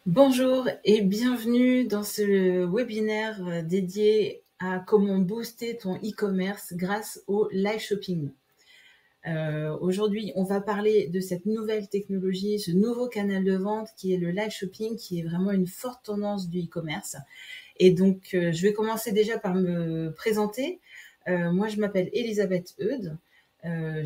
Bonjour et bienvenue dans ce webinaire dédié à comment booster ton e-commerce grâce au live shopping. Aujourd'hui, on va parler de cette nouvelle technologie, ce nouveau canal de vente qui est le live shopping, qui est vraiment une forte tendance du e-commerce. Et donc, je vais commencer déjà par me présenter. Moi, je m'appelle Elisabeth Eudes. Je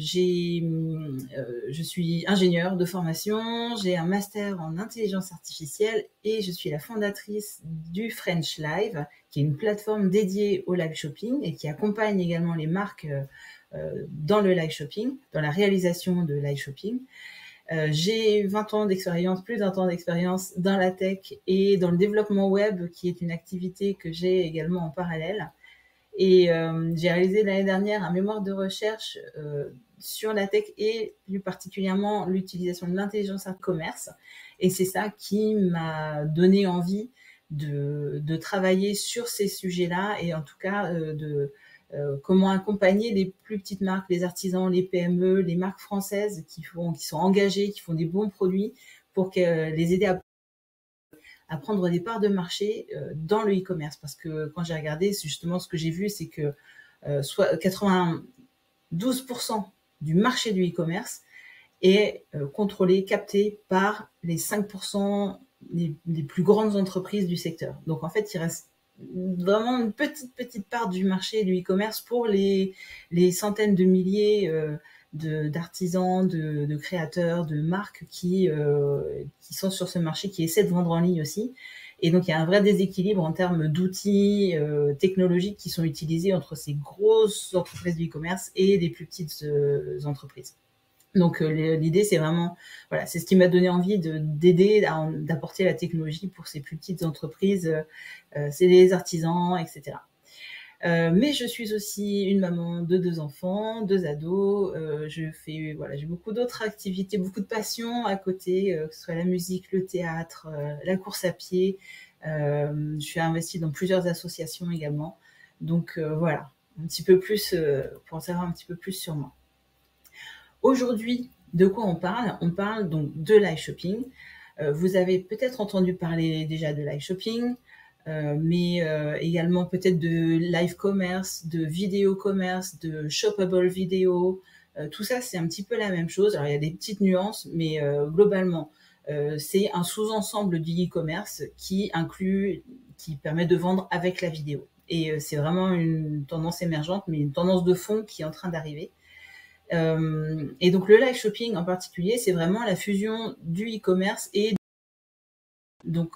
suis ingénieure de formation, j'ai un master en intelligence artificielle et je suis la fondatrice du French Live, qui est une plateforme dédiée au live shopping et qui accompagne également les marques dans le live shopping, dans la réalisation de live shopping. J'ai 20 ans d'expérience, plus de 20 ans d'expérience dans la tech et dans le développement web, qui est une activité que j'ai également en parallèle. Et j'ai réalisé l'année dernière un mémoire de recherche sur la tech et plus particulièrement l'utilisation de l'intelligence artificielle commerce. Et c'est ça qui m'a donné envie de travailler sur ces sujets-là et en tout cas comment accompagner les plus petites marques, les artisans, les PME, les marques françaises qui sont engagées, qui font des bons produits pour les aider à prendre des parts de marché dans le e-commerce. Parce que quand j'ai regardé, c'est justement ce que j'ai vu, c'est que 92% du marché du e-commerce est contrôlé, capté par les 5% les plus grandes entreprises du secteur. Donc en fait, il reste vraiment une petite part du marché du e-commerce pour les centaines de milliers d'artisans, de créateurs, de marques qui sont sur ce marché, qui essaient de vendre en ligne aussi. Et donc, il y a un vrai déséquilibre en termes d'outils technologiques qui sont utilisés entre ces grosses entreprises du e-commerce et les plus petites entreprises. Donc, l'idée, c'est vraiment, voilà, c'est ce qui m'a donné envie d'aider, d'apporter la technologie pour ces plus petites entreprises, c'est les artisans, etc. Mais je suis aussi une maman de 2 enfants, 2 ados. J'ai beaucoup d'autres activités, beaucoup de passions à côté, que ce soit la musique, le théâtre, la course à pied. Je suis investie dans plusieurs associations également. Donc voilà, un petit peu plus pour en savoir un petit peu plus sur moi. Aujourd'hui, de quoi on parle? On parle donc de live shopping. Vous avez peut-être entendu parler déjà de live shopping, mais également peut-être de live commerce, de vidéo commerce, de shoppable vidéo. Tout ça, c'est un petit peu la même chose. Alors, il y a des petites nuances, mais globalement, c'est un sous-ensemble du e-commerce qui permet de vendre avec la vidéo. Et c'est vraiment une tendance émergente, mais une tendance de fond qui est en train d'arriver. Et donc le live shopping en particulier, c'est vraiment la fusion du e-commerce et donc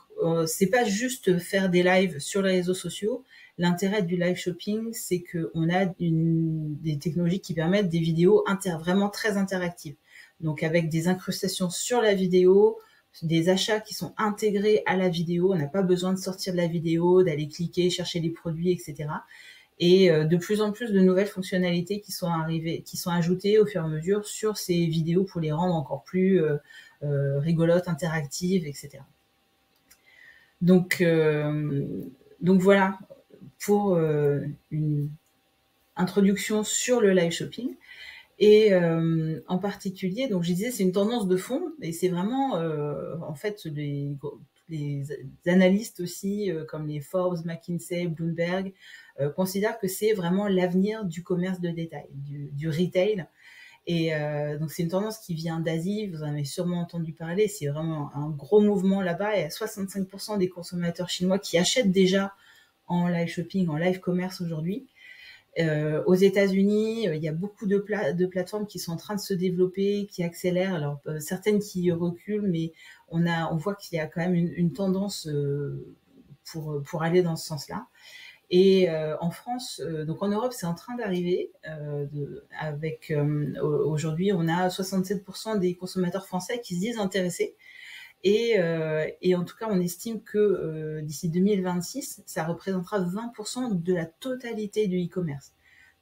c'est pas juste faire des lives sur les réseaux sociaux. L'intérêt du live shopping, c'est qu'on a des technologies qui permettent des vidéos vraiment très interactives. Donc avec des incrustations sur la vidéo, des achats qui sont intégrés à la vidéo. On n'a pas besoin de sortir de la vidéo, d'aller cliquer, chercher les produits, etc. Et de plus en plus de nouvelles fonctionnalités qui sont ajoutées au fur et à mesure sur ces vidéos pour les rendre encore plus rigolotes, interactives, etc. Donc voilà pour une introduction sur le live shopping. Et en particulier, donc je disais, c'est une tendance de fond, et c'est vraiment, en fait, les analystes aussi, comme les Forbes, McKinsey, Bloomberg, considèrent que c'est vraiment l'avenir du commerce de détail, du retail. Et donc c'est une tendance qui vient d'Asie, vous en avez sûrement entendu parler, c'est vraiment un gros mouvement là-bas. Il y a 65% des consommateurs chinois qui achètent déjà en live shopping, en live commerce aujourd'hui. Aux États-Unis, il y a beaucoup de plateformes qui sont en train de se développer, qui accélèrent. Alors certaines qui reculent, mais on voit qu'il y a quand même une tendance pour aller dans ce sens-là. Et en France, donc en Europe, c'est en train d'arriver. Aujourd'hui, on a 67% des consommateurs français qui se disent intéressés. Et en tout cas, on estime que d'ici 2026, ça représentera 20% de la totalité du e-commerce.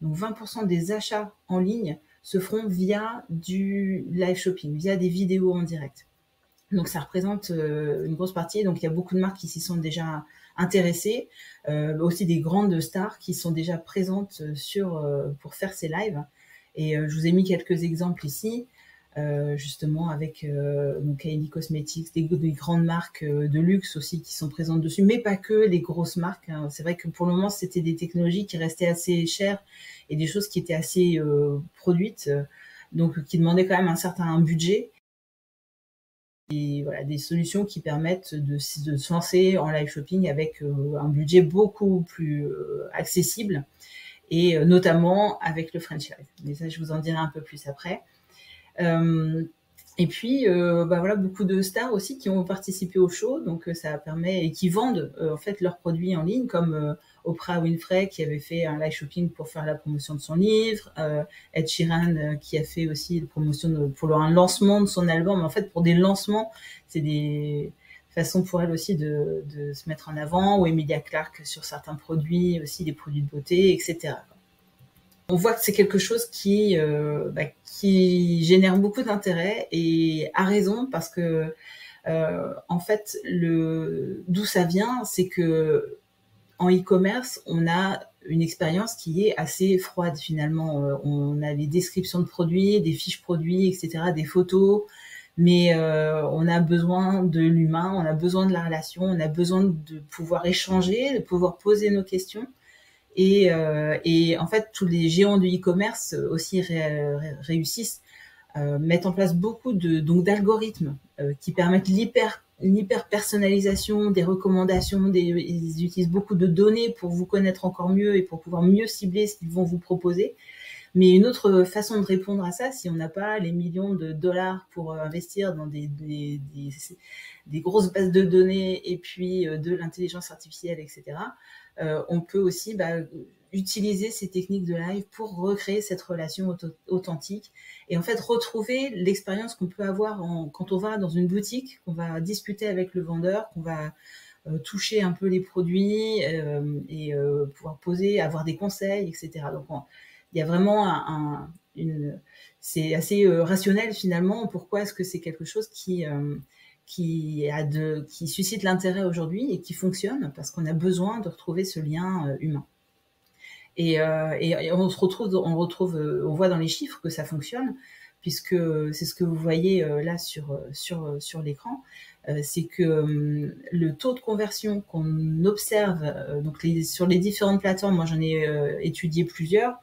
Donc 20% des achats en ligne se feront via du live shopping, via des vidéos en direct. Donc ça représente une grosse partie. Donc il y a beaucoup de marques qui s'y sont déjà intéressées, aussi des grandes stars qui sont déjà présentes pour faire ces lives. Et je vous ai mis quelques exemples ici. justement avec donc Kylie Cosmetics, des grandes marques de luxe aussi qui sont présentes dessus, mais pas que les grosses marques, hein. C'est vrai que pour le moment, c'était des technologies qui restaient assez chères et des choses qui étaient assez produites, donc qui demandaient quand même un certain budget. Et voilà, des solutions qui permettent de se lancer en live shopping avec un budget beaucoup plus accessible et notamment avec le French Live. Mais ça, je vous en dirai un peu plus après. Et puis, bah voilà, beaucoup de stars aussi qui ont participé au show, donc ça permet et qui vendent en fait leurs produits en ligne, comme Oprah Winfrey qui avait fait un live shopping pour faire la promotion de son livre, Ed Sheeran qui a fait aussi la promotion pour un lancement de son album. En fait, pour des lancements, c'est des façons pour elle aussi de se mettre en avant, ou Emilia Clarke sur certains produits, aussi des produits de beauté, etc. On voit que c'est quelque chose qui génère beaucoup d'intérêt et a raison parce que en fait d'où ça vient, c'est que en e-commerce, on a une expérience qui est assez froide finalement. On a les descriptions de produits, des fiches produits, etc., des photos, mais on a besoin de l'humain, on a besoin de la relation, on a besoin de pouvoir échanger, de pouvoir poser nos questions. Et en fait, tous les géants du e-commerce aussi réussissent, mettent en place beaucoup d'algorithmes qui permettent l'hyper personnalisation, des recommandations, ils utilisent beaucoup de données pour vous connaître encore mieux et pour pouvoir mieux cibler ce qu'ils vont vous proposer. Mais une autre façon de répondre à ça, si on n'a pas les millions de dollars pour investir dans des grosses bases de données et puis de l'intelligence artificielle, etc., on peut aussi utiliser ces techniques de live pour recréer cette relation authentique et en fait retrouver l'expérience qu'on peut avoir quand on va dans une boutique, qu'on va discuter avec le vendeur, qu'on va toucher un peu les produits et pouvoir poser, avoir des conseils, etc. Donc il y a vraiment c'est assez rationnel finalement. Pourquoi est-ce que c'est quelque chose qui suscite l'intérêt aujourd'hui et qui fonctionne, parce qu'on a besoin de retrouver ce lien humain. Et on voit dans les chiffres que ça fonctionne, puisque c'est ce que vous voyez là sur l'écran, c'est que le taux de conversion qu'on observe donc sur les différentes plateformes, moi j'en ai étudié plusieurs,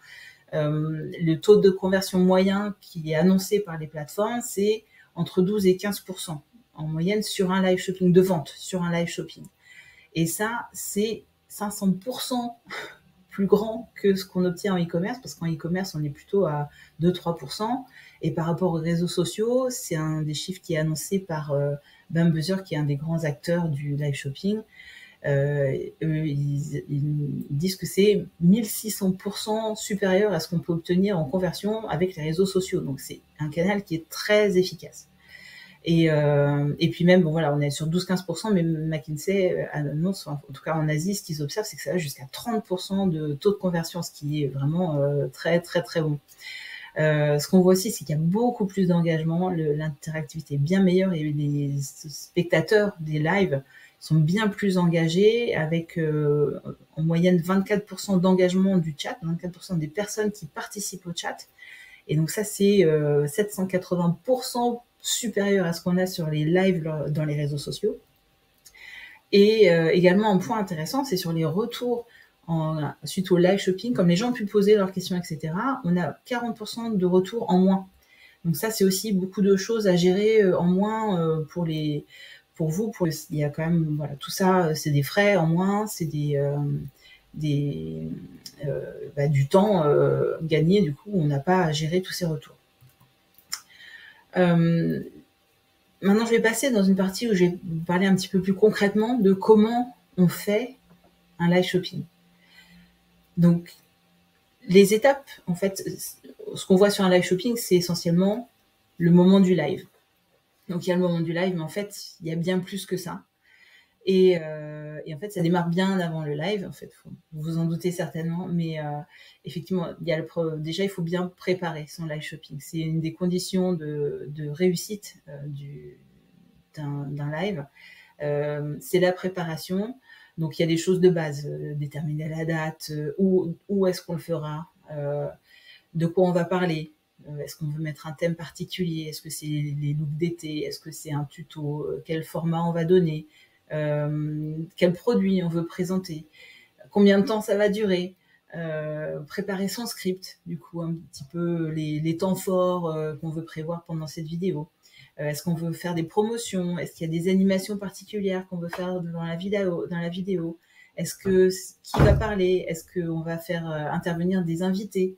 le taux de conversion moyen qui est annoncé par les plateformes, c'est entre 12 et 15% en moyenne sur un live shopping, de vente sur un live shopping. Et ça, c'est 500% plus grand que ce qu'on obtient en e-commerce, parce qu'en e-commerce, on est plutôt à 2-3%. Et par rapport aux réseaux sociaux, c'est un des chiffres qui est annoncé par Bambuzzer, qui est un des grands acteurs du live shopping. Ils disent que c'est 1600% supérieur à ce qu'on peut obtenir en conversion avec les réseaux sociaux. Donc c'est un canal qui est très efficace. Et puis même, bon voilà, on est sur 12-15%, mais McKinsey annonce, en tout cas en Asie, ce qu'ils observent, c'est que ça va jusqu'à 30% de taux de conversion, ce qui est vraiment très très très bon. Ce qu'on voit aussi, c'est qu'il y a beaucoup plus d'engagement, l'interactivité est bien meilleure et les spectateurs des lives sont bien plus engagés, avec en moyenne 24% d'engagement du chat, 24% des personnes qui participent au chat. Et donc ça, c'est 780% supérieur à ce qu'on a sur les lives dans les réseaux sociaux. Et également, un point intéressant, c'est sur les retours suite au live shopping, comme les gens ont pu poser leurs questions, etc., on a 40% de retours en moins. Donc ça, c'est aussi beaucoup de choses à gérer en moins pour vous. Il y a quand même, voilà, tout ça, c'est des frais en moins, c'est du temps gagné, du coup, on n'a pas à gérer tous ces retours. Maintenant, je vais passer dans une partie où je vais vous parler un petit peu plus concrètement de comment on fait un live shopping. Donc, les étapes, en fait, ce qu'on voit sur un live shopping, c'est essentiellement le moment du live. Donc, il y a le moment du live, mais en fait, il y a bien plus que ça. Et en fait, ça démarre bien avant le live. En fait, vous vous en doutez certainement, mais effectivement, déjà, il faut bien préparer son live shopping. C'est une des conditions de réussite d'un live. C'est la préparation. Donc, il y a des choses de base, déterminer la date, où est-ce qu'on le fera, de quoi on va parler, Est-ce qu'on veut mettre un thème particulier? Est-ce que c'est les looks d'été? Est-ce que c'est un tuto? Quel format on va donner? Quel produit on veut présenter? Combien de temps ça va durer? Préparer son script, du coup, un petit peu les temps forts qu'on veut prévoir pendant cette vidéo. Est-ce qu'on veut faire des promotions? Est-ce qu'il y a des animations particulières qu'on veut faire dans la vidéo? Est-ce que qui va parler? Est-ce qu'on va faire intervenir des invités?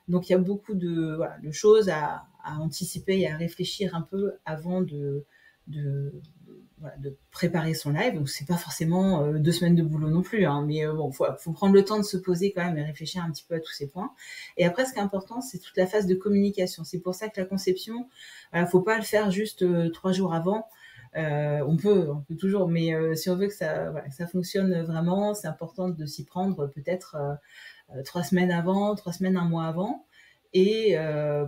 Donc il y a beaucoup de, voilà, de choses à anticiper et à réfléchir un peu avant voilà, de préparer son live. Donc c'est pas forcément 2 semaines de boulot non plus, hein, mais bon, faut prendre le temps de se poser quand même et réfléchir un petit peu à tous ces points. Et après, ce qui est important, c'est toute la phase de communication. C'est pour ça que la conception, voilà, faut pas le faire juste 3 jours avant. On peut toujours, mais si on veut que voilà, que ça fonctionne vraiment, c'est important de s'y prendre peut-être 3 semaines avant, 3 semaines, un mois avant, et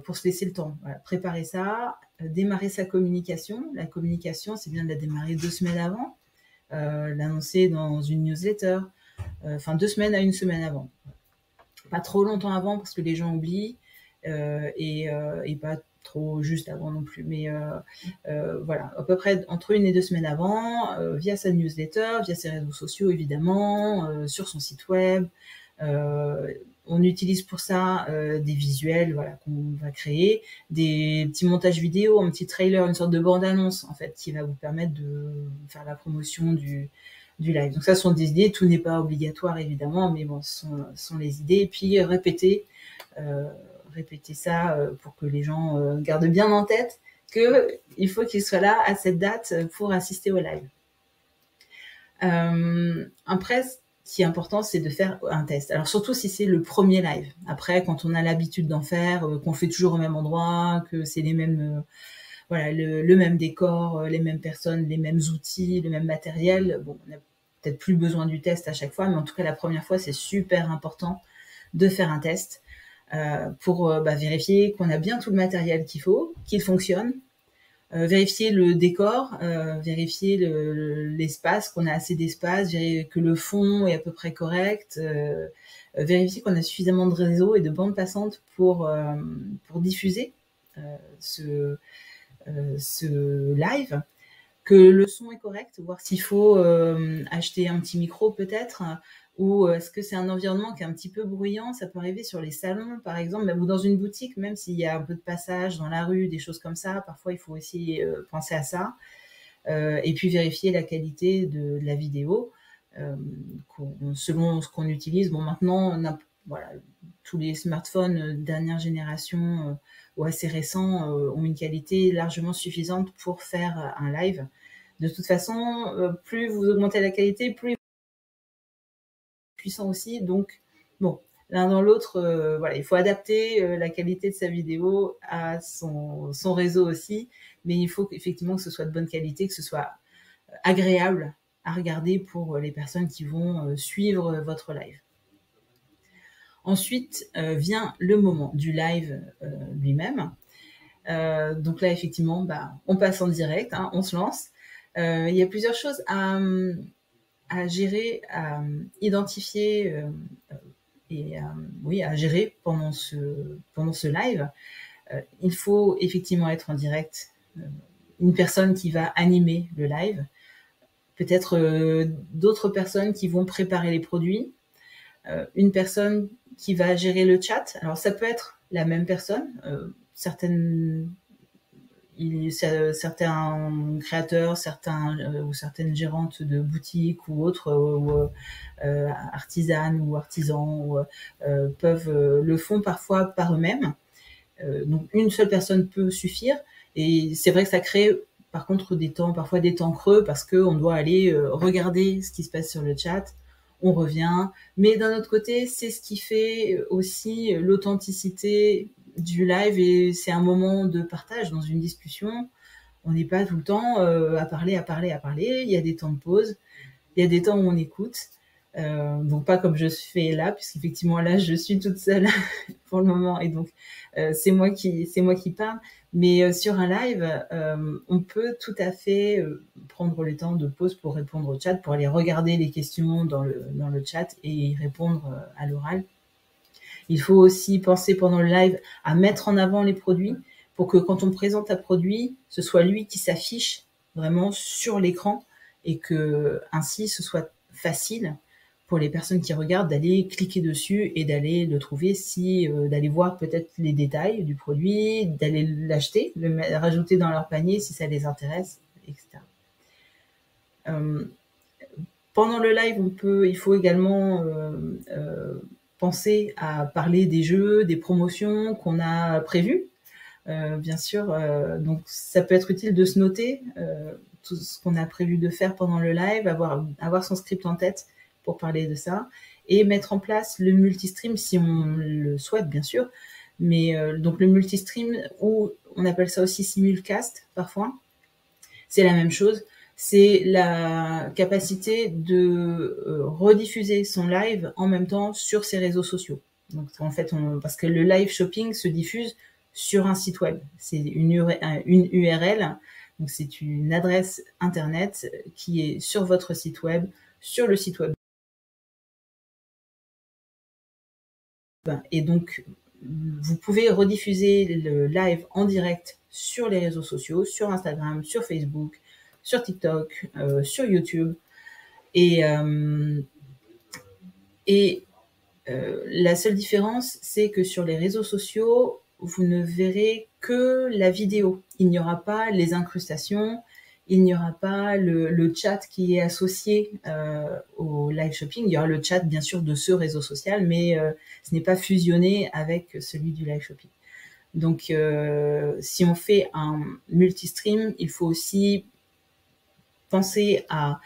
pour se laisser le temps. Voilà, préparer ça, démarrer sa communication. La communication, c'est bien de la démarrer 2 semaines avant, l'annoncer dans une newsletter, enfin 2 semaines à 1 semaine avant. Pas trop longtemps avant parce que les gens oublient, et pas trop juste avant non plus. Mais voilà, à peu près entre 1 et 2 semaines avant, via sa newsletter, via ses réseaux sociaux évidemment, sur son site web. On utilise pour ça des visuels, voilà, qu'on va créer, des petits montages vidéo, un petit trailer, une sorte de bande-annonce en fait, qui va vous permettre de faire la promotion du live. Donc ça, ce sont des idées, tout n'est pas obligatoire évidemment, mais bon, ce sont les idées. Et puis répéter ça pour que les gens gardent bien en tête qu'il faut qu'ils soient là à cette date pour assister au live. Après, ce qui est important, c'est de faire un test. Alors surtout si c'est le premier live. Après, quand on a l'habitude d'en faire, qu'on fait toujours au même endroit, que c'est les mêmes, voilà, le même décor, les mêmes personnes, les mêmes outils, le même matériel, bon, on n'a peut-être plus besoin du test à chaque fois, mais en tout cas la première fois, c'est super important de faire un test pour vérifier qu'on a bien tout le matériel qu'il faut, qu'il fonctionne. Vérifier le décor, vérifier l'espace, qu'on a assez d'espace, que le fond est à peu près correct, vérifier qu'on a suffisamment de réseau et de bandes passantes pour diffuser ce live, que le son est correct, voir s'il faut acheter un petit micro peut-être, ou est-ce que c'est un environnement qui est un petit peu bruyant. Ça peut arriver sur les salons par exemple, ou dans une boutique, même s'il y a un peu de passage dans la rue, des choses comme ça, parfois il faut aussi penser à ça, et puis vérifier la qualité de la vidéo selon ce qu'on utilise. Bon, maintenant voilà, tous les smartphones dernière génération ou assez récents ont une qualité largement suffisante pour faire un live. De toute façon, plus vous augmentez la qualité, plus puissant aussi. Donc, bon, l'un dans l'autre, voilà, il faut adapter la qualité de sa vidéo à son réseau aussi, mais il faut effectivement que ce soit de bonne qualité, que ce soit agréable à regarder pour les personnes qui vont suivre votre live. Ensuite vient le moment du live lui-même. Donc là, effectivement, on passe en direct, hein, on se lance. Il y a plusieurs choses à gérer, à identifier et à gérer pendant ce live. Il faut effectivement être en direct, une personne qui va animer le live, peut-être d'autres personnes qui vont préparer les produits, une personne qui va gérer le chat. Alors ça peut être la même personne, certains créateurs, ou certaines gérantes de boutiques ou autres, ou artisanes ou artisans, le font parfois par eux-mêmes. Donc une seule personne peut suffire, et c'est vrai que ça crée par contre parfois des temps creux, parce qu'on doit aller regarder ce qui se passe sur le chat, on revient, mais d'un autre côté, c'est ce qui fait aussi l'authenticité du live, et c'est un moment de partage dans une discussion. On n'est pas tout le temps à parler. Il y a des temps de pause, il y a des temps où on écoute. Donc pas comme je fais là, puisqu'effectivement là je suis toute seule pour le moment, et donc c'est moi qui parle. Mais sur un live, on peut tout à fait prendre le temps de pause pour répondre au chat, pour aller regarder les questions dans le chat et y répondre à l'oral. Il faut aussi penser pendant le live à mettre en avant les produits pour que quand on présente un produit, ce soit lui qui s'affiche vraiment sur l'écran et que ainsi ce soit facile pour les personnes qui regardent d'aller cliquer dessus et d'aller le trouver, d'aller voir peut-être les détails du produit, d'aller l'acheter, rajouter dans leur panier si ça les intéresse, etc. Pendant le live, il faut également penser à parler des jeux, des promotions qu'on a prévues. Bien sûr, donc ça peut être utile de se noter tout ce qu'on a prévu de faire pendant le live, avoir son script en tête pour parler de ça, et mettre en place le multistream si on le souhaite, bien sûr. Mais donc le multistream, ou on appelle ça aussi simulcast parfois, c'est la même chose. C'est la capacité de rediffuser son live en même temps sur ses réseaux sociaux. Donc en fait, parce que le live shopping se diffuse sur un site web. C'est une URL, donc c'est une adresse internet qui est sur votre site web, sur le site web. Et donc, vous pouvez rediffuser le live en direct sur les réseaux sociaux, sur Instagram, sur Facebook, sur TikTok, sur YouTube. Et la seule différence, c'est que sur les réseaux sociaux, vous ne verrez que la vidéo. Il n'y aura pas les incrustations, il n'y aura pas le chat qui est associé au live shopping. Il y aura le chat, bien sûr, de ce réseau social, mais ce n'est pas fusionné avec celui du live shopping. Donc, si on fait un multistream, il faut aussi penser à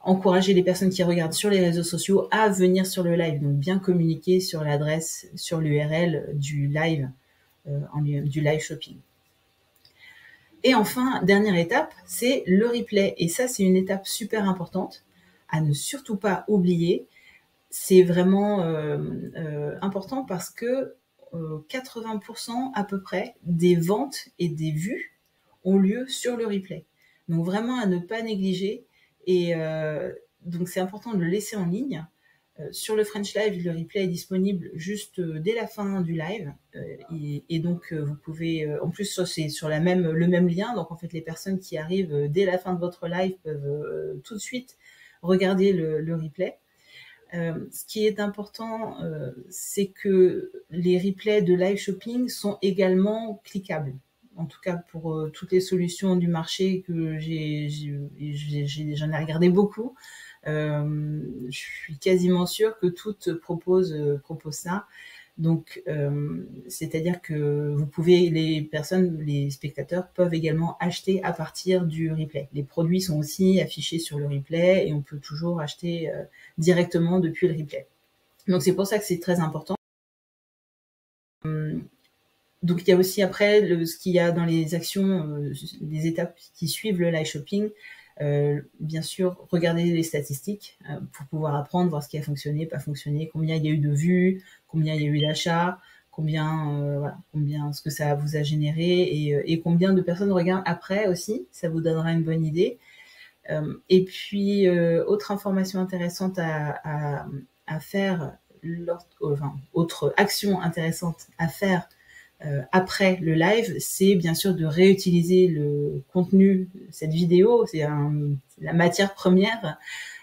encourager les personnes qui regardent sur les réseaux sociaux à venir sur le live, donc bien communiquer sur l'adresse, sur l'URL du live, du live shopping. Et enfin, dernière étape, c'est le replay. Et ça, c'est une étape super importante à ne surtout pas oublier. C'est vraiment important parce que 80% à peu près des ventes et des vues ont lieu sur le replay. Donc vraiment à ne pas négliger. Et donc c'est important de le laisser en ligne. Sur le French Live, le replay est disponible juste dès la fin du live. Et donc, vous pouvez... en plus, c'est sur le même lien. Donc, en fait, les personnes qui arrivent dès la fin de votre live peuvent tout de suite regarder le replay. Ce qui est important, c'est que les replays de live shopping sont également cliquables. En tout cas, pour toutes les solutions du marché que j'en ai regardé beaucoup. Je suis quasiment sûre que toutes proposent ça. Donc, c'est-à-dire que les spectateurs peuvent également acheter à partir du replay. Les produits sont aussi affichés sur le replay et on peut toujours acheter directement depuis le replay. Donc, c'est pour ça que c'est très important. Donc, il y a aussi après ce qu'il y a dans les actions, les étapes qui suivent le live shopping. Bien sûr, regarder les statistiques pour pouvoir apprendre, voir ce qui a fonctionné, pas fonctionné, combien il y a eu de vues, combien il y a eu d'achats, combien ce que ça vous a généré et combien de personnes regardent après aussi. Ça vous donnera une bonne idée. Et puis, autre information intéressante à faire, autre action intéressante à faire après le live, c'est bien sûr de réutiliser le contenu, cette vidéo, c'est la matière première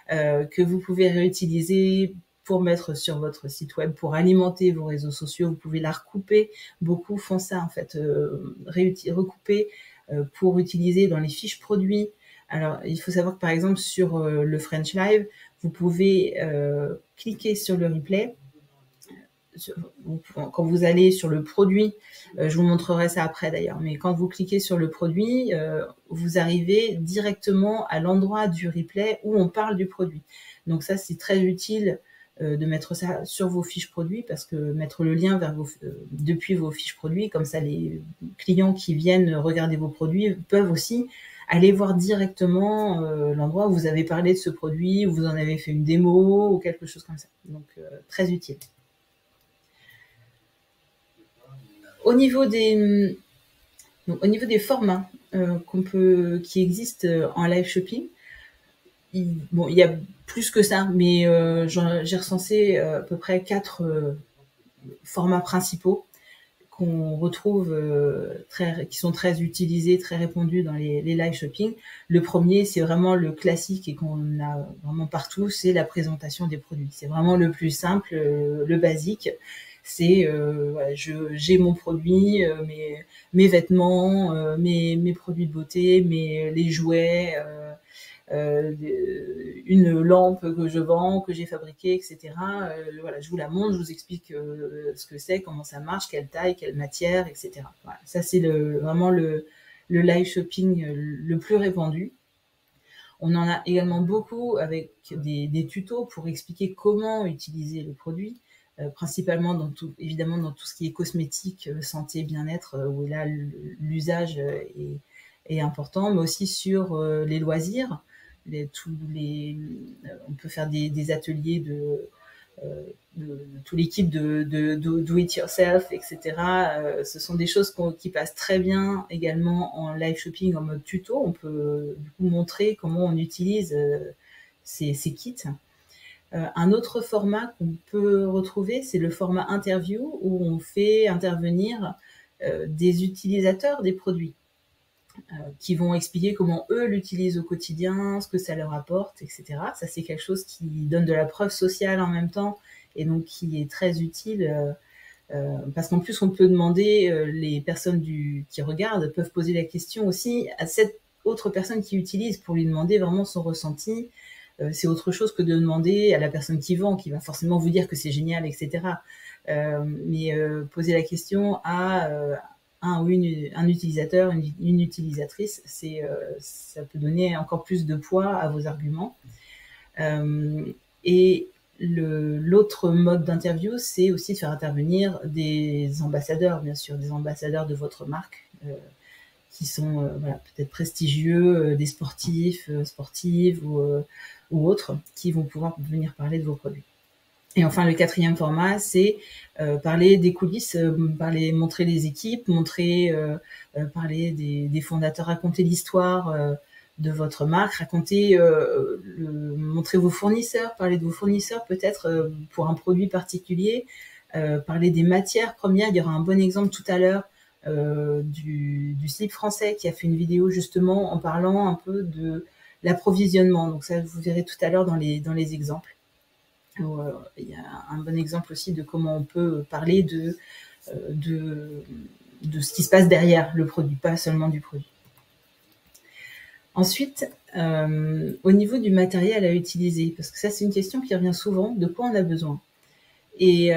que vous pouvez réutiliser pour mettre sur votre site web, pour alimenter vos réseaux sociaux. Vous pouvez la recouper. Beaucoup font ça en fait, recouper pour utiliser dans les fiches produits. Alors, il faut savoir que par exemple sur le French Live, vous pouvez cliquer sur le replay. Quand vous allez sur le produit, je vous montrerai ça après d'ailleurs, mais quand vous cliquez sur le produit, vous arrivez directement à l'endroit du replay où on parle du produit. Donc ça, c'est très utile de mettre ça sur vos fiches produits, parce que mettre le lien depuis vos fiches produits, comme ça les clients qui viennent regarder vos produits peuvent aussi aller voir directement l'endroit où vous avez parlé de ce produit, où vous en avez fait une démo ou quelque chose comme ça. Donc très utile. Au niveau des formats qui existent en live shopping, il y a plus que ça, mais j'ai recensé à peu près quatre formats principaux qu'on retrouve qui sont très utilisés, très répandus dans les live shopping. Le premier, c'est vraiment le classique et qu'on a vraiment partout, c'est la présentation des produits. C'est vraiment le plus simple, le basique. C'est voilà, j'ai mon produit, mes vêtements, mes produits de beauté, les jouets, une lampe que je vends, que j'ai fabriquée, etc. Voilà, je vous la montre, je vous explique ce que c'est, comment ça marche, quelle taille, quelle matière, etc. Voilà, ça c'est vraiment le live shopping le plus répandu. On en a également beaucoup avec des tutos pour expliquer comment utiliser le produit, principalement évidemment dans tout ce qui est cosmétique, santé, bien-être, où là l'usage est important, mais aussi sur les loisirs. On peut faire des ateliers de tout l'équipe de do it yourself, etc. Ce sont des choses qui passent très bien également en live shopping en mode tuto. On peut du coup montrer comment on utilise ces kits. Un autre format qu'on peut retrouver, c'est le format interview, où on fait intervenir des utilisateurs des produits qui vont expliquer comment eux l'utilisent au quotidien, ce que ça leur apporte, etc. Ça, c'est quelque chose qui donne de la preuve sociale en même temps et donc qui est très utile parce qu'en plus, on peut demander, les personnes qui regardent peuvent poser la question aussi à cette autre personne qui utilise pour lui demander vraiment son ressenti. C'est autre chose que de demander à la personne qui vend, qui va forcément vous dire que c'est génial, etc. Mais poser la question à un utilisateur, une utilisatrice, ça peut donner encore plus de poids à vos arguments. Et l'autre mode d'interview, c'est aussi de faire intervenir des ambassadeurs, bien sûr, des ambassadeurs de votre marque, qui sont voilà, peut-être prestigieux, des sportifs, sportives ou autres, qui vont pouvoir venir parler de vos produits. Et enfin, le quatrième format, c'est parler des coulisses, montrer les équipes, parler des fondateurs, raconter l'histoire de votre marque, montrer vos fournisseurs, parler de vos fournisseurs peut-être pour un produit particulier, parler des matières premières. Il y aura un bon exemple tout à l'heure du slip français qui a fait une vidéo justement en parlant un peu de l'approvisionnement. Donc ça, vous verrez tout à l'heure dans les exemples. Il y a un bon exemple aussi de comment on peut parler de ce qui se passe derrière le produit, pas seulement du produit. Ensuite, au niveau du matériel à utiliser, parce que ça c'est une question qui revient souvent, de quoi on a besoin. Et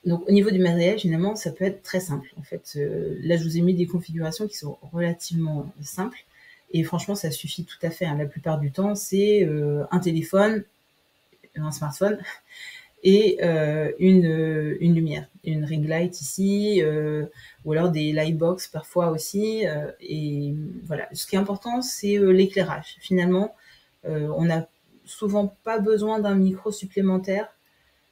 donc au niveau du matériel, généralement, ça peut être très simple. En fait, là je vous ai mis des configurations qui sont relativement simples, et franchement ça suffit tout à fait. La plupart du temps, c'est un téléphone, un smartphone et une lumière, une ring light ici, ou alors des lightbox parfois aussi. Et voilà, ce qui est important, c'est l'éclairage. Finalement, on n'a souvent pas besoin d'un micro supplémentaire.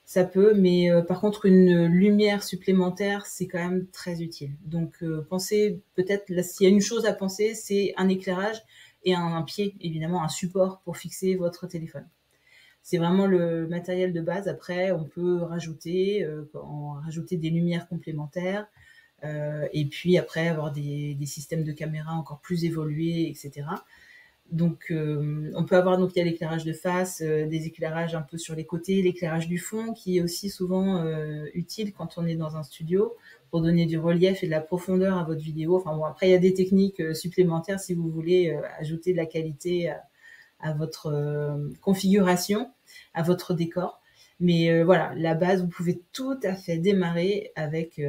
Ça peut, mais par contre, une lumière supplémentaire, c'est quand même très utile. Donc, pensez peut-être, s'il y a une chose à penser, c'est un éclairage et un pied, évidemment, un support pour fixer votre téléphone. C'est vraiment le matériel de base. Après, on peut rajouter des lumières complémentaires et puis après avoir des systèmes de caméra encore plus évolués, etc. Donc, on peut avoir, donc il y a l'éclairage de face, des éclairages un peu sur les côtés, l'éclairage du fond qui est aussi souvent utile quand on est dans un studio pour donner du relief et de la profondeur à votre vidéo. Enfin bon, après il y a des techniques supplémentaires si vous voulez ajouter de la qualité à votre configuration, à votre décor. Mais voilà, la base, vous pouvez tout à fait démarrer avec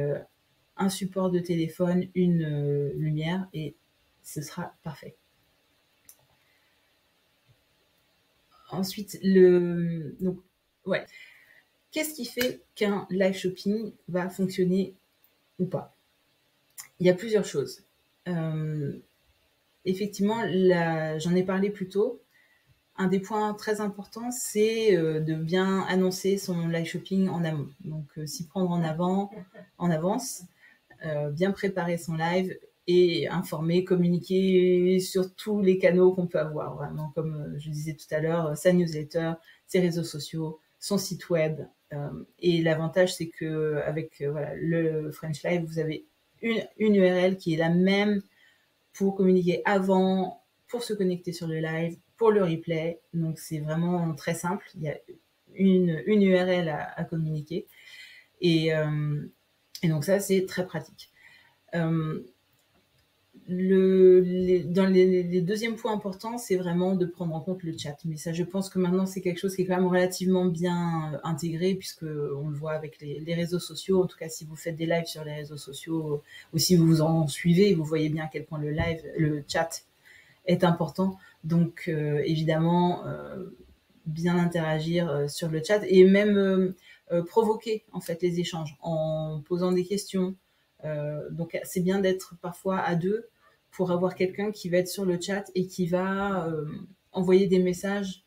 un support de téléphone, une lumière, et ce sera parfait. Ensuite, donc, ouais. Qu'est-ce qui fait qu'un live shopping va fonctionner ou pas? Il y a plusieurs choses. Effectivement, j'en ai parlé plus tôt. Un des points très importants, c'est de bien annoncer son live shopping en amont. Donc, s'y prendre en avance, bien préparer son live et informer, communiquer sur tous les canaux qu'on peut avoir. Vraiment, comme je disais tout à l'heure, sa newsletter, ses réseaux sociaux, son site web, Et l'avantage, c'est qu'avec voilà, le French Live, vous avez une URL qui est la même pour communiquer avant, pour se connecter sur le live, pour le replay. Donc, c'est vraiment très simple. Il y a une URL à communiquer. Et donc, ça, c'est très pratique. Dans les deuxièmes points importants, c'est vraiment de prendre en compte le chat. Mais ça, je pense que maintenant, c'est quelque chose qui est quand même relativement bien intégré, puisque on le voit avec les réseaux sociaux. En tout cas, si vous faites des lives sur les réseaux sociaux, ou si vous en suivez, vous voyez bien à quel point le chat est important. Donc, évidemment, bien interagir sur le chat et même provoquer en fait les échanges en posant des questions. Donc, c'est bien d'être parfois à deux pour avoir quelqu'un qui va être sur le chat et qui va envoyer des messages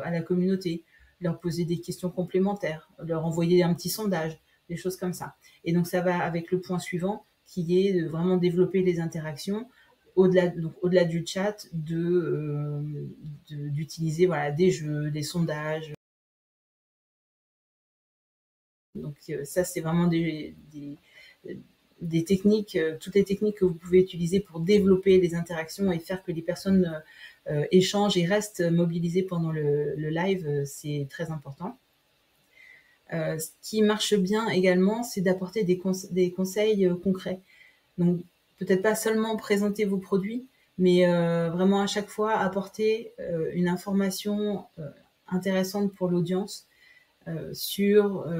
à la communauté, leur poser des questions complémentaires, leur envoyer un petit sondage, des choses comme ça. Et donc, ça va avec le point suivant qui est de vraiment développer les interactions au-delà du chat, d'utiliser voilà, des jeux, des sondages. Donc ça, c'est vraiment des techniques, toutes les techniques que vous pouvez utiliser pour développer les interactions et faire que les personnes échangent et restent mobilisées pendant le live, c'est très important. Ce qui marche bien également, c'est d'apporter des conseils concrets. Donc, peut-être pas seulement présenter vos produits, mais vraiment à chaque fois apporter une information intéressante pour l'audience sur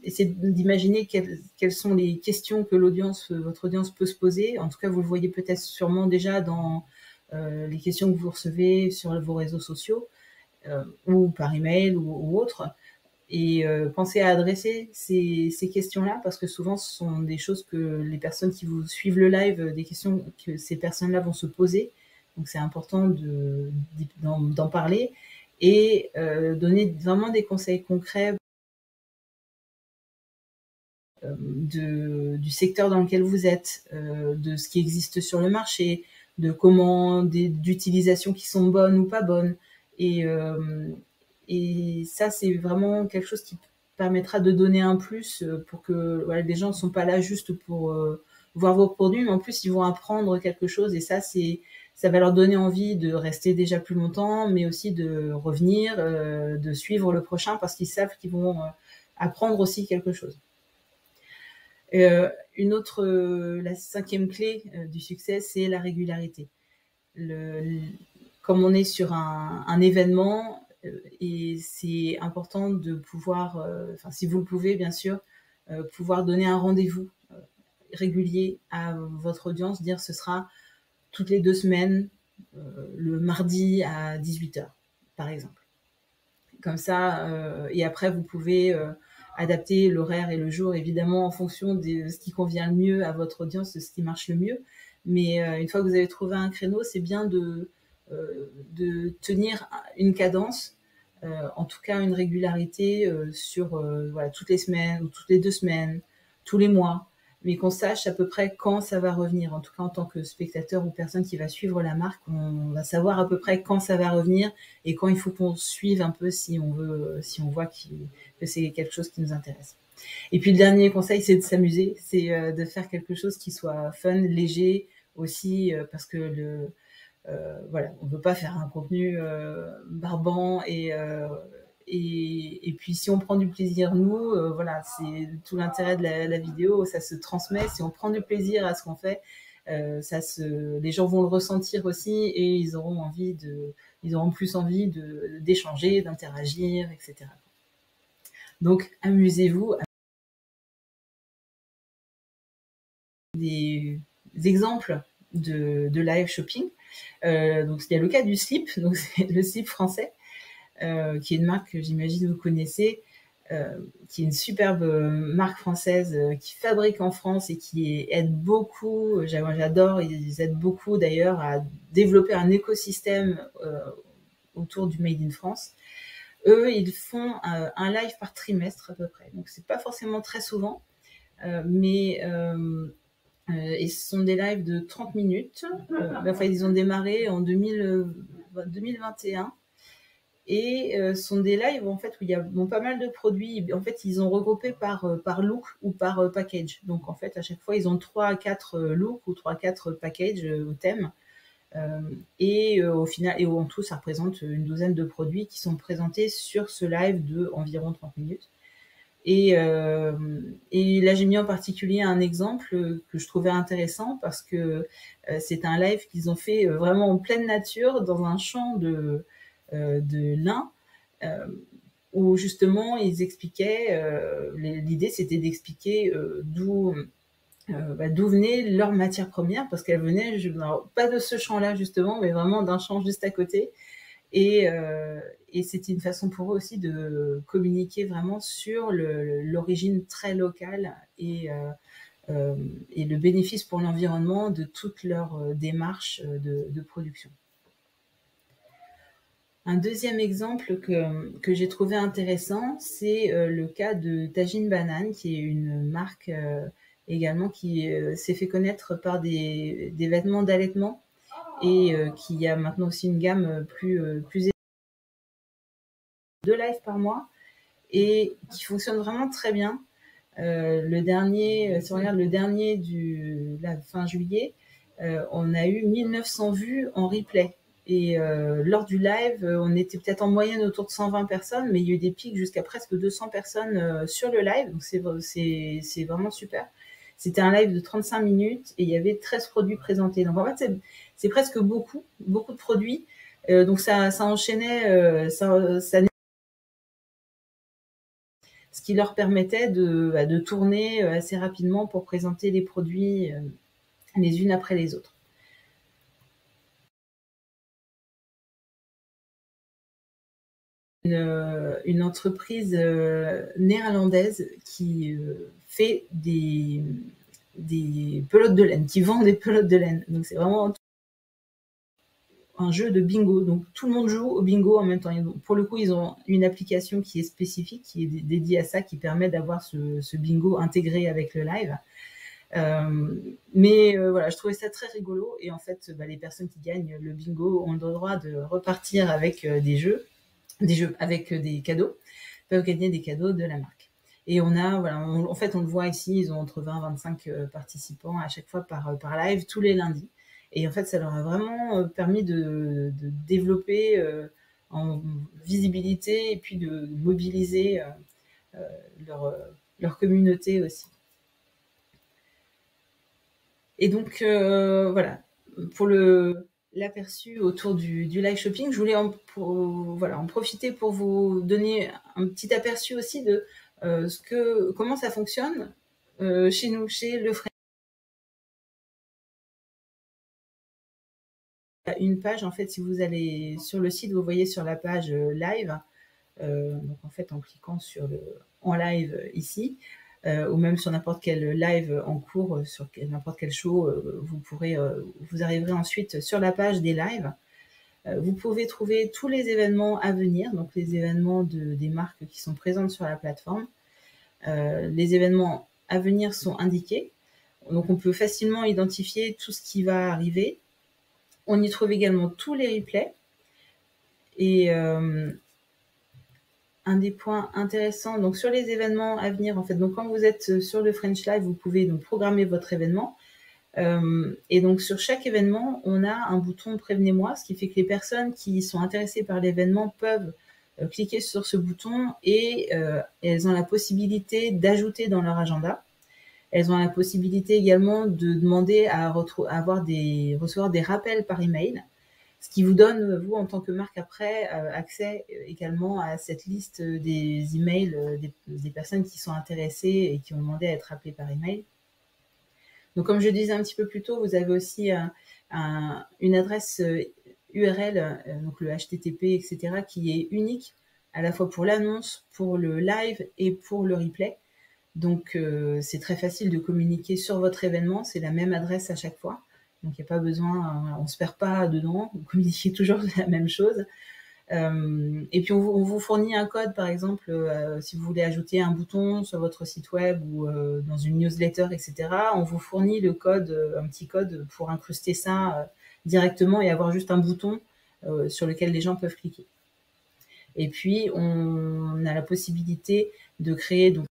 essayer d'imaginer quelles sont les questions que votre audience peut se poser. En tout cas, vous le voyez peut-être sûrement déjà dans les questions que vous recevez sur vos réseaux sociaux ou par email ou autre. Et pensez à adresser ces questions-là, parce que souvent, ce sont des choses que les personnes qui vous suivent le live, des questions que ces personnes-là vont se poser. Donc, c'est important d'en parler et donner vraiment des conseils concrets du secteur dans lequel vous êtes, de ce qui existe sur le marché, de d'utilisations qui sont bonnes ou pas bonnes. Et ça, c'est vraiment quelque chose qui permettra de donner un plus pour que voilà, les gens ne sont pas là juste pour voir vos produits, mais en plus, ils vont apprendre quelque chose. Et ça va leur donner envie de rester déjà plus longtemps, mais aussi de revenir, de suivre le prochain, parce qu'ils savent qu'ils vont apprendre aussi quelque chose. La cinquième clé du succès, c'est la régularité. Comme on est sur un événement, et c'est important de pouvoir, si vous le pouvez bien sûr, pouvoir donner un rendez-vous régulier à votre audience, dire ce sera toutes les 2 semaines, le mardi à 18h, par exemple. Comme ça, et après vous pouvez adapter l'horaire et le jour, évidemment, en fonction de ce qui convient le mieux à votre audience, de ce qui marche le mieux. Mais une fois que vous avez trouvé un créneau, c'est bien de tenir une cadence, en tout cas une régularité sur voilà, toutes les semaines ou toutes les 2 semaines, tous les mois, mais qu'on sache à peu près quand ça va revenir. En tout cas, en tant que spectateur ou personne qui va suivre la marque, on va savoir à peu près quand ça va revenir et quand il faut qu'on suive un peu si on voit que c'est quelque chose qui nous intéresse. Et puis le dernier conseil, c'est de s'amuser, c'est de faire quelque chose qui soit fun, léger aussi, parce que voilà, on ne peut pas faire un contenu barbant et puis si on prend du plaisir nous, voilà, c'est tout l'intérêt de la vidéo, ça se transmet. Si on prend du plaisir à ce qu'on fait, les gens vont le ressentir aussi et ils auront plus envie d'échanger, d'interagir, etc. Donc amusez-vous. Des exemples de live shopping. Donc il y a le cas du slip, donc c'est le slip français, qui est une marque que j'imagine vous connaissez, qui est une superbe marque française qui fabrique en France et qui aide beaucoup, j'adore, ils aident beaucoup d'ailleurs à développer un écosystème autour du Made in France. Eux, ils font un live par trimestre à peu près, donc c'est pas forcément très souvent, mais et ce sont des lives de 30 minutes. Enfin, ils ont démarré en 2021 Et ce sont des lives en fait où il y a pas mal de produits. En fait, ils ont regroupé par look ou par package. Donc en fait, à chaque fois, ils ont 3 à 4 looks ou 3 à 4 packages au thème. Et au final, et en tout, ça représente une douzaine de produits qui sont présentés sur ce live de environ 30 minutes. Et là, j'ai mis en particulier un exemple que je trouvais intéressant parce que c'est un live qu'ils ont fait vraiment en pleine nature dans un champ de lin, où justement ils expliquaient, l'idée c'était d'expliquer d'où venait leur matière première, parce qu'elle venait pas de ce champ-là justement, mais vraiment d'un champ juste à côté. Et c'était une façon pour eux aussi de communiquer vraiment sur l'origine très locale et le bénéfice pour l'environnement de toute leur démarche de production. Un deuxième exemple que j'ai trouvé intéressant, c'est le cas de Tajine Banane, qui est une marque également qui s'est fait connaître par des vêtements d'allaitement et qui a maintenant aussi une gamme plus deux lives par mois et qui fonctionne vraiment très bien. Le dernier, si on regarde le dernier la fin juillet, on a eu 1900 vues en replay. Et lors du live, on était peut-être en moyenne autour de 120 personnes, mais il y a eu des pics jusqu'à presque 200 personnes sur le live. Donc c'est vraiment super. C'était un live de 35 minutes et il y avait 13 produits présentés. Donc en fait, c'est presque beaucoup de produits. Donc ça enchaînait, ce qui leur permettait de tourner assez rapidement pour présenter les produits les unes après les autres. Une entreprise néerlandaise qui fait des pelotes de laine, qui vend des pelotes de laine. Donc c'est vraiment un jeu de bingo. Donc tout le monde joue au bingo en même temps. Pour le coup, ils ont une application qui est spécifique, qui est dédiée à ça, qui permet d'avoir ce bingo intégré avec le live. Mais voilà, je trouvais ça très rigolo. Et en fait, les personnes qui gagnent le bingo ont le droit de repartir avec des jeux avec des cadeaux, peuvent gagner des cadeaux de la marque. Et on a, voilà, en fait, on le voit ici, ils ont entre 20 et 25 participants à chaque fois par live, tous les lundis. Et en fait, ça leur a vraiment permis de développer en visibilité et puis de mobiliser leur communauté aussi. Et donc, voilà, pour l'aperçu autour du live shopping, je voulais en profiter pour vous donner un petit aperçu aussi de comment ça fonctionne chez nous, chez Le French. Il y a une page, en fait, si vous allez sur le site, vous voyez sur la page live, donc en fait en cliquant sur en live ici, ou même sur n'importe quel live en cours, sur n'importe quel show, vous arriverez ensuite sur la page des lives. Vous pouvez trouver tous les événements à venir, donc les événements des marques qui sont présentes sur la plateforme. Les événements à venir sont indiqués, donc on peut facilement identifier tout ce qui va arriver. On y trouve également tous les replays. Et un des points intéressants, donc sur les événements à venir, en fait, donc quand vous êtes sur le French Live, vous pouvez donc programmer votre événement. Et donc sur chaque événement, on a un bouton Prévenez-moi, ce qui fait que les personnes qui sont intéressées par l'événement peuvent cliquer sur ce bouton et elles ont la possibilité d'ajouter dans leur agenda. Elles ont la possibilité également de demander à recevoir des rappels par email, ce qui vous donne, vous, en tant que marque, après, accès également à cette liste des emails des personnes qui sont intéressées et qui ont demandé à être rappelées par email. Donc, comme je disais un petit peu plus tôt, vous avez aussi une adresse URL, donc le HTTP, etc., qui est unique à la fois pour l'annonce, pour le live et pour le replay. Donc, c'est très facile de communiquer sur votre événement. C'est la même adresse à chaque fois. Donc, il n'y a pas besoin, on ne se perd pas dedans. Vous communiquez toujours la même chose. Et puis, on vous fournit un code, par exemple, si vous voulez ajouter un bouton sur votre site web ou dans une newsletter, etc. On vous fournit le code, un petit code pour incruster ça directement et avoir juste un bouton sur lequel les gens peuvent cliquer. Et puis, on a la possibilité de créer donc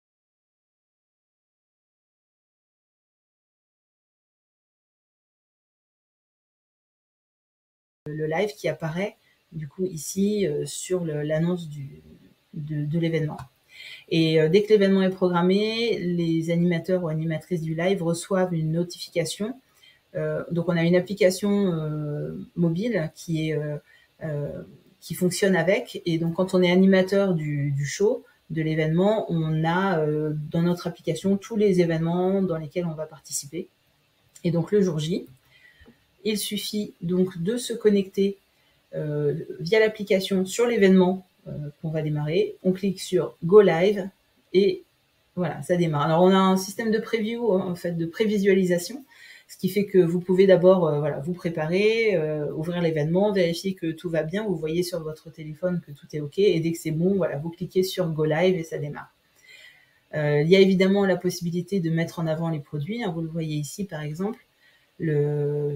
le live qui apparaît du coup ici sur l'annonce de l'événement. Et dès que l'événement est programmé, les animateurs ou animatrices du live reçoivent une notification. Donc on a une application mobile qui fonctionne avec. Et donc quand on est animateur du show, de l'événement, on a dans notre application tous les événements dans lesquels on va participer. Et donc le jour J, il suffit donc de se connecter via l'application sur l'événement qu'on va démarrer. On clique sur Go Live et voilà, ça démarre. Alors on a un système de preview, en fait, de prévisualisation, ce qui fait que vous pouvez d'abord voilà, vous préparer, ouvrir l'événement, vérifier que tout va bien. Vous voyez sur votre téléphone que tout est OK et dès que c'est bon, voilà, vous cliquez sur Go Live et ça démarre. Il y a évidemment la possibilité de mettre en avant les produits. Vous le voyez ici par exemple.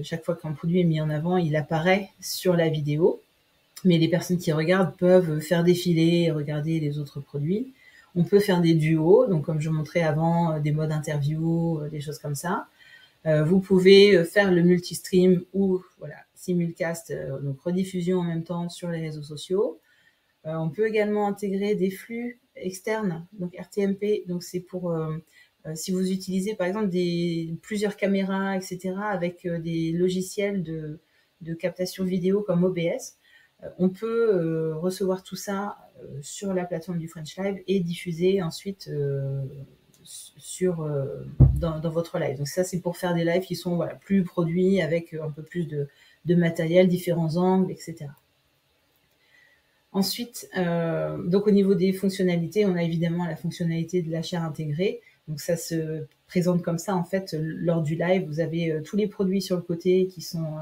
Chaque fois qu'un produit est mis en avant, il apparaît sur la vidéo, mais les personnes qui regardent peuvent faire défiler et regarder les autres produits. On peut faire des duos, donc comme je montrais avant, des modes interview, des choses comme ça. Vous pouvez faire le multistream ou voilà, simulcast, donc rediffusion en même temps sur les réseaux sociaux. On peut également intégrer des flux externes, donc RTMP, donc c'est pour si vous utilisez par exemple plusieurs caméras, etc., avec des logiciels de captation vidéo comme OBS, on peut recevoir tout ça sur la plateforme du French Live et diffuser ensuite dans votre live. Donc ça, c'est pour faire des lives qui sont voilà, plus produits, avec un peu plus de matériel, différents angles, etc. Ensuite, donc au niveau des fonctionnalités, on a évidemment la fonctionnalité de l'achat intégré. Donc ça se présente comme ça, en fait, lors du live, vous avez tous les produits sur le côté qui sont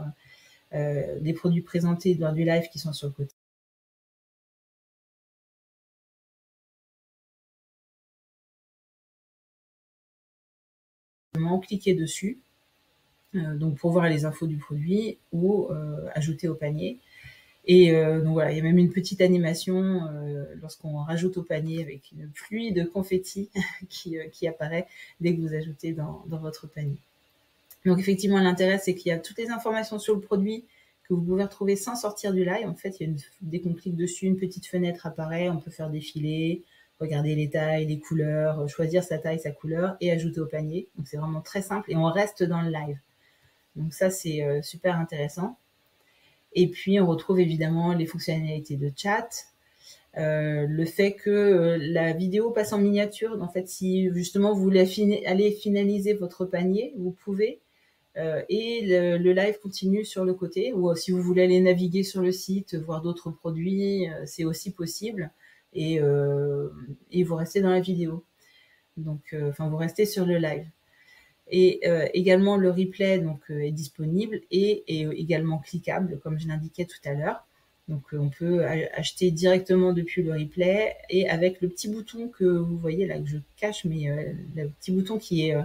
des produits présentés lors du live qui sont sur le côté. Cliquer dessus, donc pour voir les infos du produit ou ajouter au panier. Et donc voilà, il y a même une petite animation lorsqu'on rajoute au panier avec une pluie de confettis qui apparaît dès que vous ajoutez dans votre panier. Donc effectivement, l'intérêt, c'est qu'il y a toutes les informations sur le produit que vous pouvez retrouver sans sortir du live. En fait, dès qu'on clique dessus, une petite fenêtre apparaît, on peut faire défiler, regarder les tailles, les couleurs, choisir sa taille, sa couleur et ajouter au panier. Donc c'est vraiment très simple et on reste dans le live. Donc ça, c'est super intéressant. Et puis, on retrouve évidemment les fonctionnalités de chat, le fait que la vidéo passe en miniature. En fait, si justement vous voulez aller finaliser votre panier, vous pouvez. Et le live continue sur le côté. Ou si vous voulez aller naviguer sur le site, voir d'autres produits, c'est aussi possible. Et vous restez dans la vidéo. Donc, vous restez sur le live. Et également, le replay donc, est disponible et est également cliquable, comme je l'indiquais tout à l'heure. Donc, on peut acheter directement depuis le replay et avec le petit bouton que vous voyez là, que je cache, mais le petit bouton qui est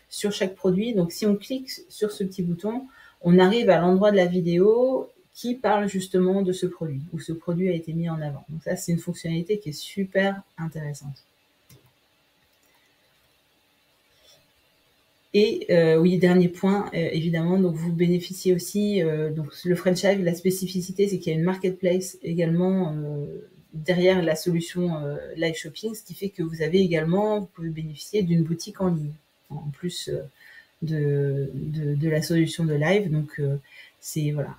sur chaque produit. Donc, si on clique sur ce petit bouton, on arrive à l'endroit de la vidéo qui parle justement de ce produit, où ce produit a été mis en avant. Donc ça, c'est une fonctionnalité qui est super intéressante. Et oui, dernier point, évidemment, donc vous bénéficiez aussi, donc le French Live, la spécificité, c'est qu'il y a une marketplace également derrière la solution live shopping, ce qui fait que vous pouvez bénéficier d'une boutique en ligne, en plus de la solution de live. Donc c'est voilà,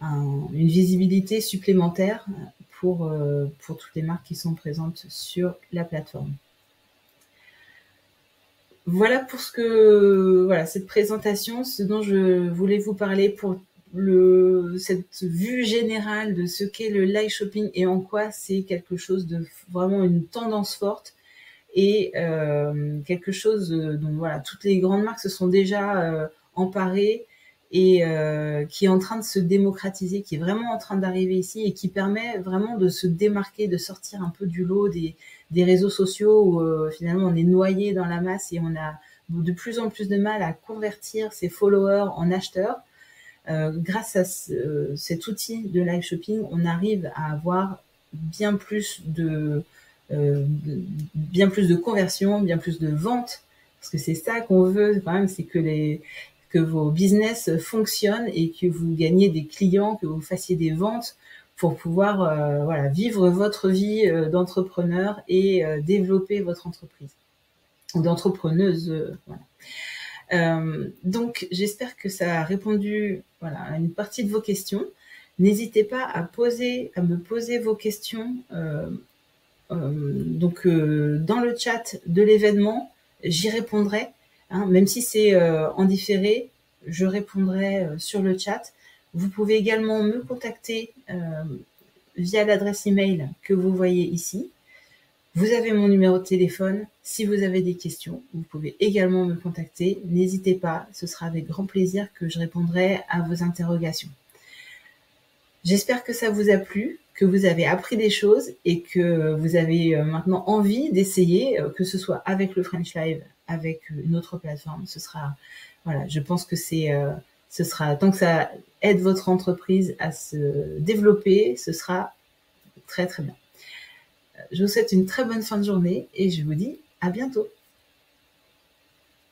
une visibilité supplémentaire pour toutes les marques qui sont présentes sur la plateforme. Voilà pour cette présentation, ce dont je voulais vous parler pour cette vue générale de ce qu'est le live shopping et en quoi c'est quelque chose de vraiment une tendance forte et quelque chose dont voilà, toutes les grandes marques se sont déjà emparées et qui est en train de se démocratiser, qui est vraiment en train d'arriver ici et qui permet vraiment de se démarquer, de sortir un peu du lot des réseaux sociaux où finalement on est noyé dans la masse et on a de plus en plus de mal à convertir ses followers en acheteurs. Grâce à cet outil de live shopping, on arrive à avoir bien plus de conversions, bien plus de ventes, parce que c'est ça qu'on veut quand même, c'est que vos business fonctionnent et que vous gagnez des clients, que vous fassiez des ventes pour pouvoir vivre votre vie d'entrepreneur et développer votre entreprise ou d'entrepreneuse. Donc, j'espère que ça a répondu à une partie de vos questions. N'hésitez pas à me poser vos questions dans le chat de l'événement. J'y répondrai, même si c'est en différé, je répondrai sur le chat. Vous pouvez également me contacter via l'adresse email que vous voyez ici. Vous avez mon numéro de téléphone. Si vous avez des questions, vous pouvez également me contacter. N'hésitez pas, ce sera avec grand plaisir que je répondrai à vos interrogations. J'espère que ça vous a plu, que vous avez appris des choses et que vous avez maintenant envie d'essayer, que ce soit avec le French Live, avec une autre plateforme. Je pense que ce sera, tant que ça aide votre entreprise à se développer, ce sera très très bien. Je vous souhaite une très bonne fin de journée et je vous dis à bientôt.